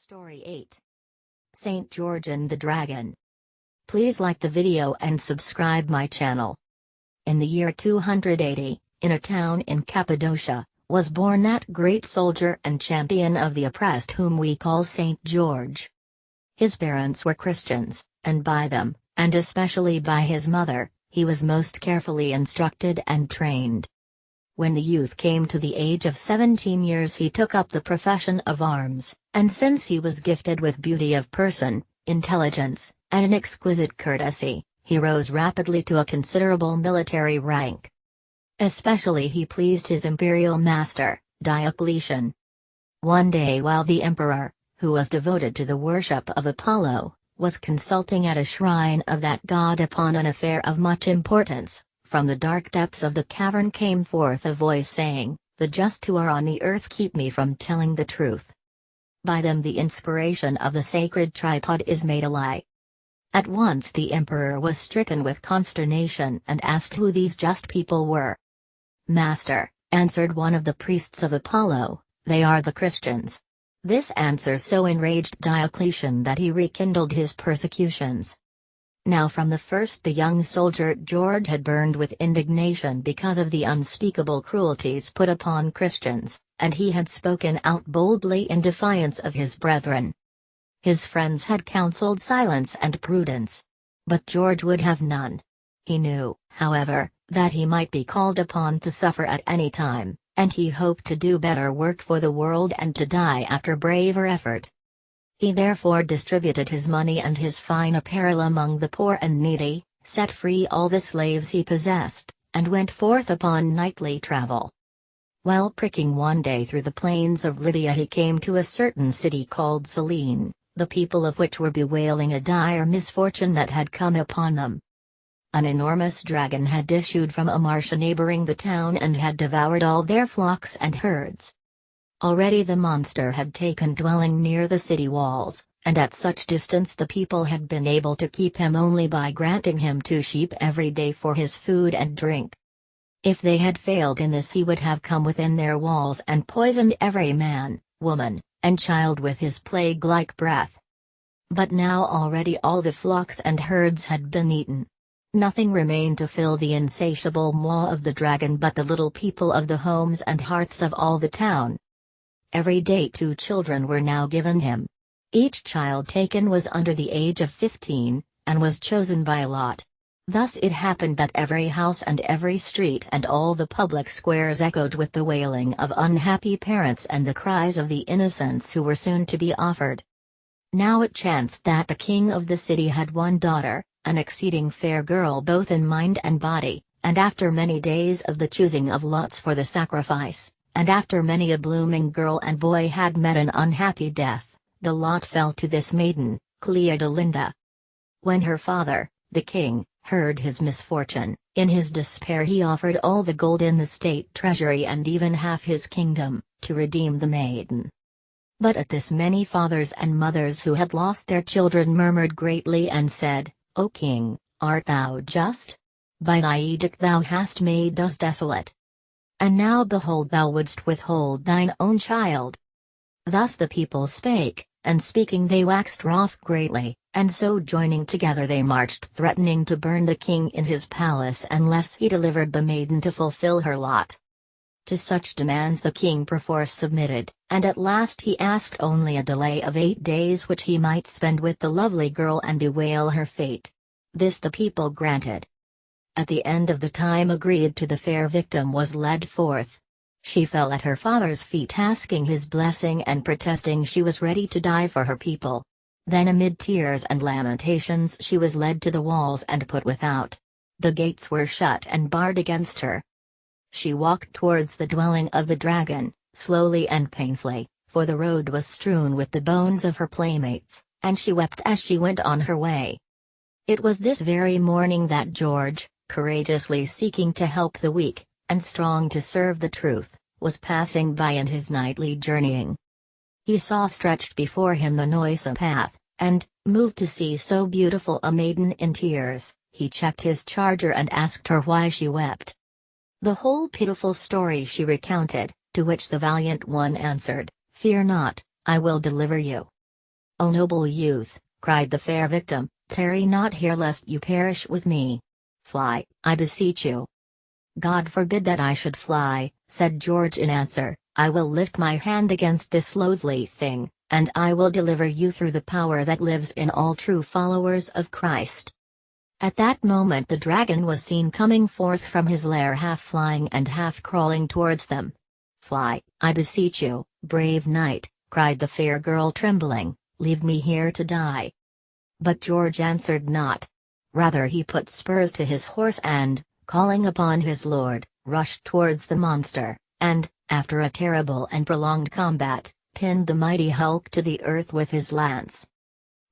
Story 8. Saint George and the Dragon. Please like the video and subscribe my channel. In the year 280, in a town in Cappadocia, was born that great soldier and champion of the oppressed whom we call Saint George. His parents were Christians, and by them, and especially by his mother, he was most carefully instructed and trained. When the youth came to the age of 17 years he took up the profession of arms, and since he was gifted with beauty of person, intelligence, and an exquisite courtesy, he rose rapidly to a considerable military rank. Especially he pleased his imperial master, Diocletian. One day while the emperor, who was devoted to the worship of Apollo, was consulting at a shrine of that god upon an affair of much importance, from the dark depths of the cavern came forth a voice saying, "The just who are on the earth keep me from telling the truth. By them the inspiration of the sacred tripod is made a lie." At once the emperor was stricken with consternation and asked who these just people were. "Master," answered one of the priests of Apollo, "they are the Christians." This answer so enraged Diocletian that he rekindled his persecutions. Now from the first the young soldier George had burned with indignation because of the unspeakable cruelties put upon Christians, and he had spoken out boldly in defiance of his brethren. His friends had counseled silence and prudence. But George would have none. He knew, however, that he might be called upon to suffer at any time, and he hoped to do better work for the world and to die after braver effort. He therefore distributed his money and his fine apparel among the poor and needy, set free all the slaves he possessed, and went forth upon knightly travel. While pricking one day through the plains of Libya he came to a certain city called Cyllene, the people of which were bewailing a dire misfortune that had come upon them. An enormous dragon had issued from a marsh neighboring the town and had devoured all their flocks and herds. Already the monster had taken dwelling near the city walls, and at such distance the people had been able to keep him only by granting him 2 sheep every day for his food and drink. If they had failed in this he would have come within their walls and poisoned every man, woman, and child with his plague-like breath. But now already all the flocks and herds had been eaten. Nothing remained to fill the insatiable maw of the dragon but the little people of the homes and hearths of all the town. Every day 2 children were now given him. Each child taken was under the age of 15, and was chosen by lot. Thus it happened that every house and every street and all the public squares echoed with the wailing of unhappy parents and the cries of the innocents who were soon to be offered. Now it chanced that the king of the city had one daughter, an exceeding fair girl both in mind and body, and after many days of the choosing of lots for the sacrifice, and after many a blooming girl and boy had met an unhappy death, the lot fell to this maiden, Cleodelinda. When her father, the king, heard his misfortune, in his despair he offered all the gold in the state treasury and even half his kingdom, to redeem the maiden. But at this many fathers and mothers who had lost their children murmured greatly and said, "O king, art thou just? By thy edict thou hast made us desolate. And now behold thou wouldst withhold thine own child." Thus the people spake, and speaking they waxed wroth greatly, and so joining together they marched threatening to burn the king in his palace unless he delivered the maiden to fulfill her lot. To such demands the king perforce submitted, and at last he asked only a delay of 8 days which he might spend with the lovely girl and bewail her fate. This the people granted. At the end of the time agreed to the fair victim was led forth. She fell at her father's feet asking his blessing and protesting she was ready to die for her people. Then amid tears and lamentations she was led to the walls and put without. The gates were shut and barred against her. She walked towards the dwelling of the dragon, slowly and painfully, for the road was strewn with the bones of her playmates, and she wept as she went on her way. It was this very morning that George, courageously seeking to help the weak, and strong to serve the truth, was passing by in his nightly journeying. He saw stretched before him the noisome path, and, moved to see so beautiful a maiden in tears, he checked his charger and asked her why she wept. The whole pitiful story she recounted, to which the valiant one answered, "Fear not, I will deliver you." "O noble youth," cried the fair victim, "tarry not here lest you perish with me. Fly, I beseech you." "God forbid that I should fly," said George in answer, "I will lift my hand against this loathly thing, and I will deliver you through the power that lives in all true followers of Christ." At that moment the dragon was seen coming forth from his lair, half flying and half crawling towards them. "Fly, I beseech you, brave knight," cried the fair girl trembling, "leave me here to die." But George answered not. Rather he put spurs to his horse and, calling upon his lord, rushed towards the monster, and, after a terrible and prolonged combat, pinned the mighty hulk to the earth with his lance.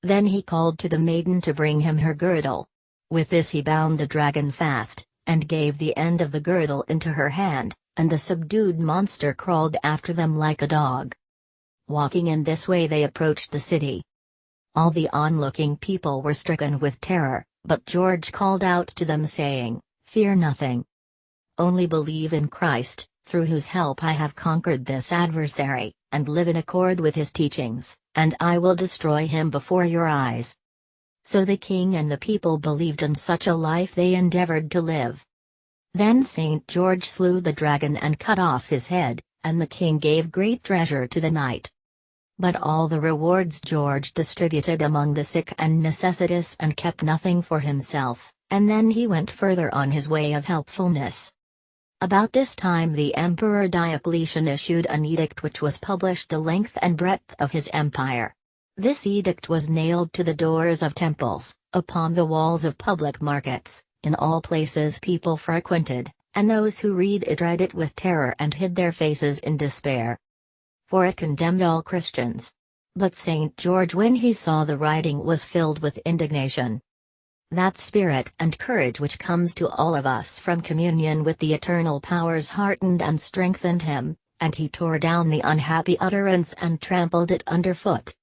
Then he called to the maiden to bring him her girdle. With this he bound the dragon fast, and gave the end of the girdle into her hand, and the subdued monster crawled after them like a dog. Walking in this way they approached the city. All the onlooking people were stricken with terror, but George called out to them saying, "Fear nothing. Only believe in Christ, through whose help I have conquered this adversary, and live in accord with his teachings, and I will destroy him before your eyes." So the king and the people believed, and such a life they endeavored to live. Then St. George slew the dragon and cut off his head, and the king gave great treasure to the knight. But all the rewards George distributed among the sick and necessitous and kept nothing for himself, and then he went further on his way of helpfulness. About this time the Emperor Diocletian issued an edict which was published the length and breadth of his empire. This edict was nailed to the doors of temples, upon the walls of public markets, in all places people frequented, and those who read it with terror and hid their faces in despair. For it condemned all Christians. But St. George, when he saw the writing, was filled with indignation. That spirit and courage which comes to all of us from communion with the eternal powers heartened and strengthened him, and he tore down the unhappy utterance and trampled it underfoot.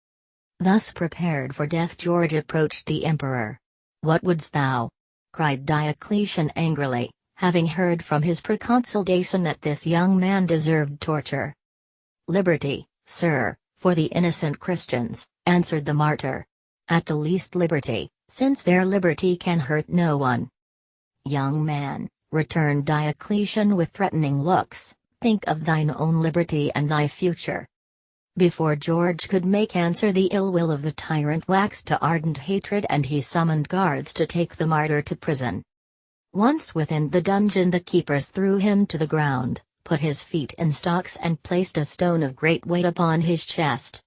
Thus prepared for death, George approached the emperor. "What wouldst thou?" cried Diocletian angrily, having heard from his proconsul Dacian that this young man deserved torture. "Liberty, sir, for the innocent Christians," answered the martyr. "At the least liberty, since their liberty can hurt no one." "Young man," returned Diocletian with threatening looks, "think of thine own liberty and thy future." Before George could make answer, the ill will of the tyrant waxed to ardent hatred, and he summoned guards to take the martyr to prison. Once within the dungeon, the keepers threw him to the ground, put his feet in stocks, and placed a stone of great weight upon his chest.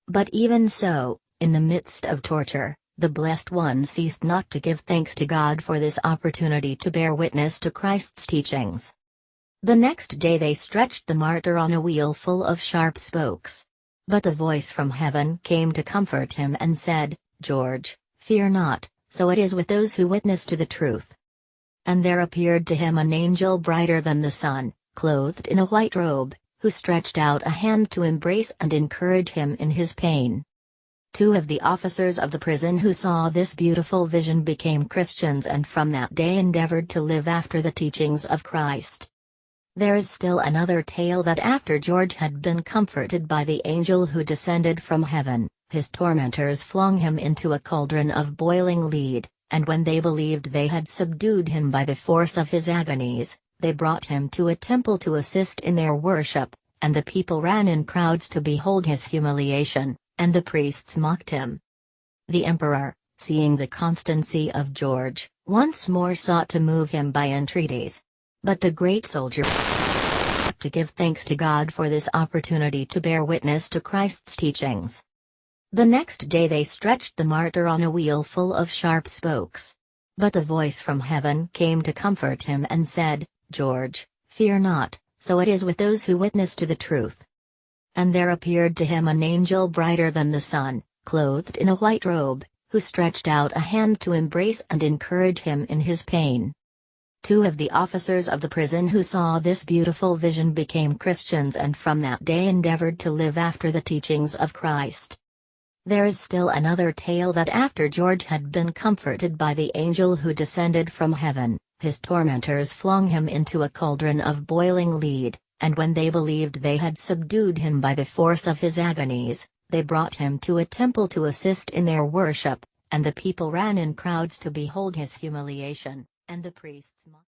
But even so, in the midst of torture, the Blessed One ceased not to give thanks to God for this opportunity to bear witness to Christ's teachings. The next day they stretched the martyr on a wheel full of sharp spokes. But a voice from heaven came to comfort him and said, "George, fear not, so it is with those who witness to the truth." And there appeared to him an angel brighter than the sun, clothed in a white robe, who stretched out a hand to embrace and encourage him in his pain. Two of the officers of the prison who saw this beautiful vision became Christians, and from that day endeavored to live after the teachings of Christ. There is still another tale, that after George had been comforted by the angel who descended from heaven, his tormentors flung him into a cauldron of boiling lead, and when they believed they had subdued him by the force of his agonies, they brought him to a temple to assist in their worship, and the people ran in crowds to behold his humiliation, and the priests mocked him. The emperor, seeing the constancy of George, once more sought to move him by entreaties. But the great soldier to give thanks to God for this opportunity to bear witness to Christ's teachings. The next day they stretched the martyr on a wheel full of sharp spokes. But a voice from heaven came to comfort him and said, "George, fear not, so it is with those who witness to the truth." And there appeared to him an angel brighter than the sun, clothed in a white robe, who stretched out a hand to embrace and encourage him in his pain. Two of the officers of the prison who saw this beautiful vision became Christians, and from that day endeavored to live after the teachings of Christ. There is still another tale, that after George had been comforted by the angel who descended from heaven, his tormentors flung him into a cauldron of boiling lead, and when they believed they had subdued him by the force of his agonies, They brought him to a temple to assist in their worship, and the people ran in crowds to behold his humiliation, and the priests mocked.